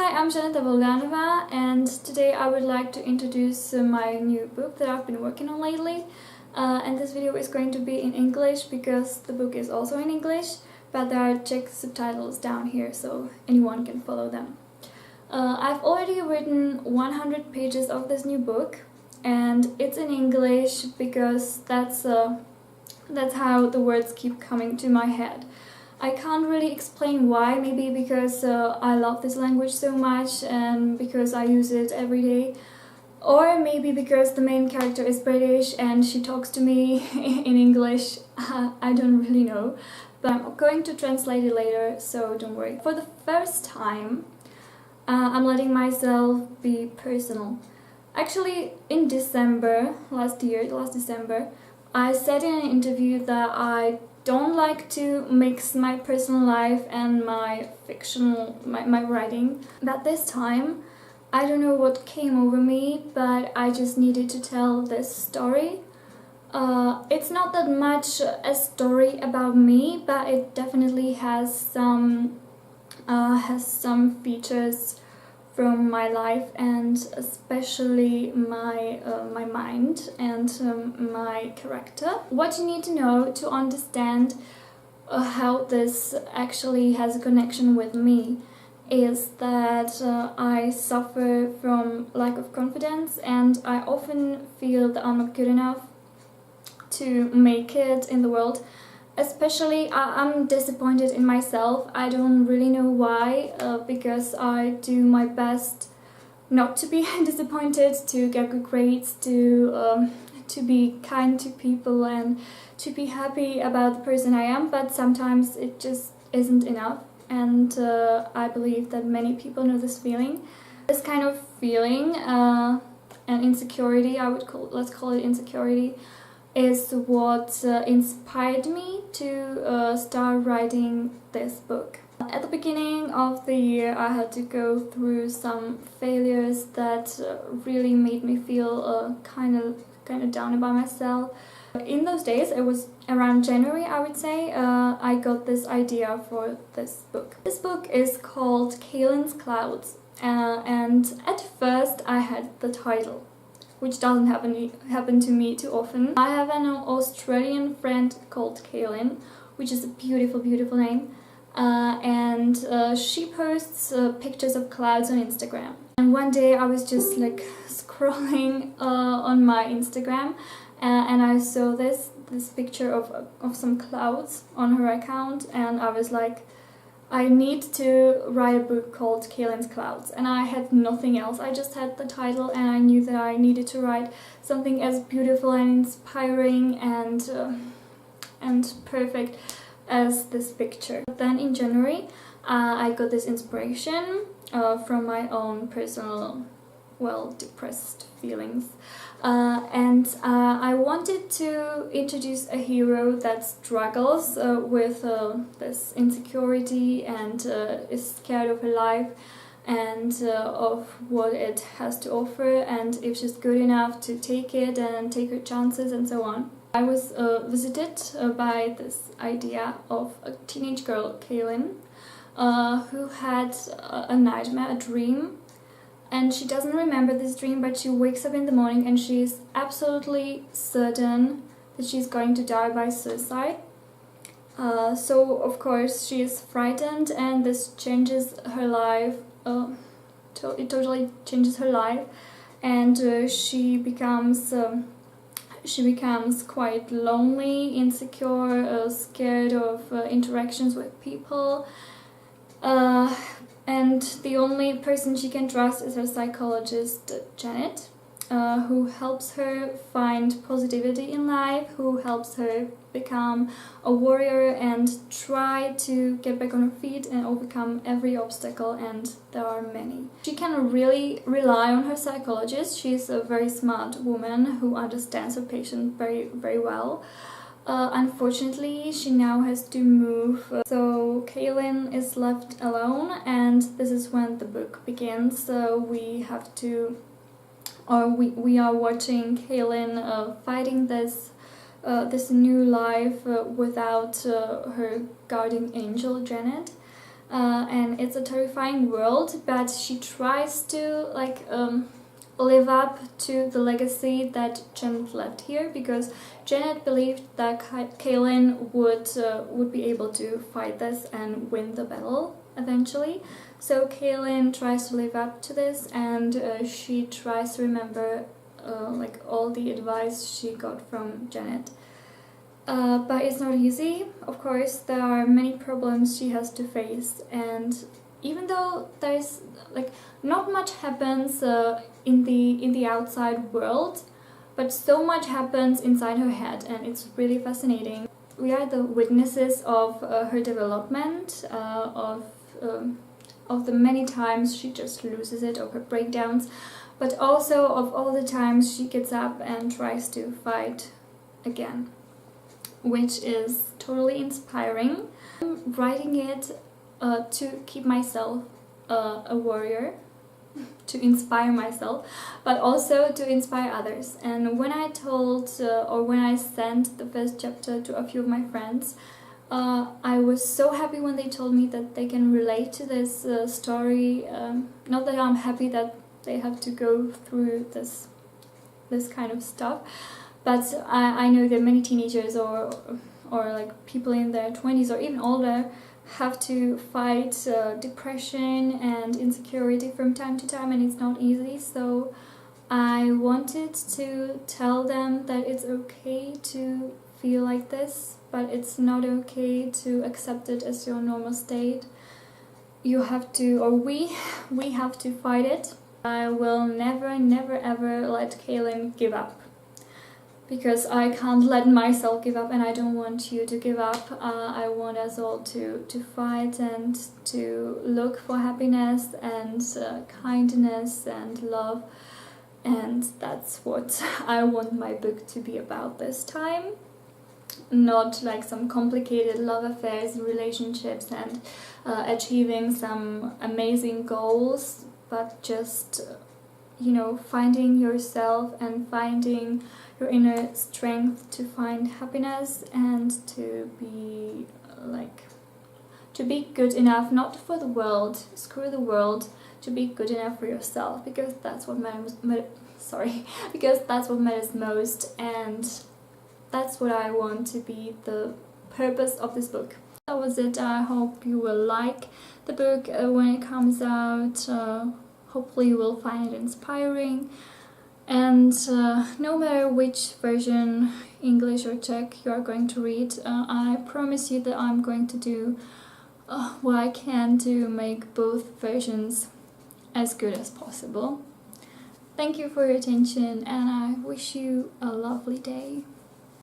Hi, I'm Janeta Volganova, and today I would like to introduce my new book that I've been working on lately. And this video is going to be in English because the book is also in English, but there are Czech subtitles down here so anyone can follow them. I've already written 100 pages of this new book, and it's in English because that's how the words keep coming to my head. I can't really explain why, maybe because I love this language so much and because I use it every day, or maybe because the main character is British and she talks to me in English. I don't really know, but I'm going to translate it later, so don't worry. For the first time, I'm letting myself be personal. Actually, in December, last December, I said in an interview that I don't like to mix my personal life and my writing. But this time, I don't know what came over me, but I just needed to tell this story. It's not that much a story about me, but it definitely has some features from my life, and especially my mind and my character. What you need to know to understand how this actually has a connection with me is that I suffer from lack of confidence, and I often feel that I'm not good enough to make it in the world. Especially, I'm disappointed in myself. I don't really know why, because I do my best not to be disappointed, to get good grades, to be kind to people and to be happy about the person I am, but sometimes it just isn't enough, and I believe that many people know this feeling. This kind of feeling, and insecurity, let's call it insecurity, is what inspired me to start writing this book. At the beginning of the year, I had to go through some failures that really made me feel kind of down about myself. In those days, it was around January, I would say, I got this idea for this book. This book is called Kaelyn's Clouds, and at first I had the title, which doesn't happen to me too often. I have an Australian friend called Kaelyn, which is a beautiful, beautiful name, and she posts pictures of clouds on Instagram. And one day I was just like scrolling on my Instagram, and I saw this picture of some clouds on her account, and I was like, I need to write a book called Kaelyn's Clouds, and I had nothing else. I just had the title, and I knew that I needed to write something as beautiful and inspiring and perfect as this picture. Then in January, I got this inspiration from my own personal, depressed feelings. And I wanted to introduce a hero that struggles with this insecurity and is scared of her life and of what it has to offer, and if she's good enough to take it and take her chances and so on. I was visited by this idea of a teenage girl, Kaelyn, who had a nightmare, a dream. And she doesn't remember this dream, but she wakes up in the morning and she is absolutely certain that she's going to die by suicide. So of course she is frightened, and this changes her life. It totally changes her life, and she becomes quite lonely, insecure, scared of interactions with people. And the only person she can trust is her psychologist, Janet, who helps her find positivity in life, who helps her become a warrior and try to get back on her feet and overcome every obstacle, and there are many. She can really rely on her psychologist. She's a very smart woman who understands her patient very, very well. Unfortunately, she now has to move, so Kaelyn is left alone, and this is when the book begins. We are watching Kaelyn fighting this new life without her guardian angel Janet, and it's a terrifying world, but she tries to live up to the legacy that Janet left here, because Janet believed that Kaelyn would be able to fight this and win the battle eventually. So Kaelyn tries to live up to this, and she tries to remember all the advice she got from Janet. But it's not easy. Of course, there are many problems she has to face, and even though there's not much happens in the outside world, but so much happens inside her head, and it's really fascinating. We are the witnesses of her development, of the many times she just loses it, of her breakdowns, but also of all the times she gets up and tries to fight again, which is totally inspiring. I'm writing it to keep myself a warrior, to inspire myself, but also to inspire others. And when I told or when I sent the first chapter to a few of my friends, I was so happy when they told me that they can relate to this story. Not that I'm happy that they have to go through this kind of stuff, but I know that many teenagers or people in their 20s or even older have to fight depression and insecurity from time to time, and it's not easy. So I wanted to tell them that it's okay to feel like this, but it's not okay to accept it as your normal state. You have to, or we have to fight it. I will never ever let Kaelyn give up, because I can't let myself give up, and I don't want you to give up. I want us all to fight and to look for happiness and kindness and love, and that's what I want my book to be about this time. Not like some complicated love affairs and relationships and achieving some amazing goals, but just finding yourself and finding your inner strength to find happiness, and to be good enough, not for the world, screw the world, to be good enough for yourself, because that's what matters most, and that's what I want to be the purpose of this book. That was it. I hope you will like the book when it comes out. Hopefully you will find it inspiring, and no matter which version, English or Czech, you are going to read, I promise you that I'm going to do what I can to make both versions as good as possible. Thank you for your attention, and I wish you a lovely day.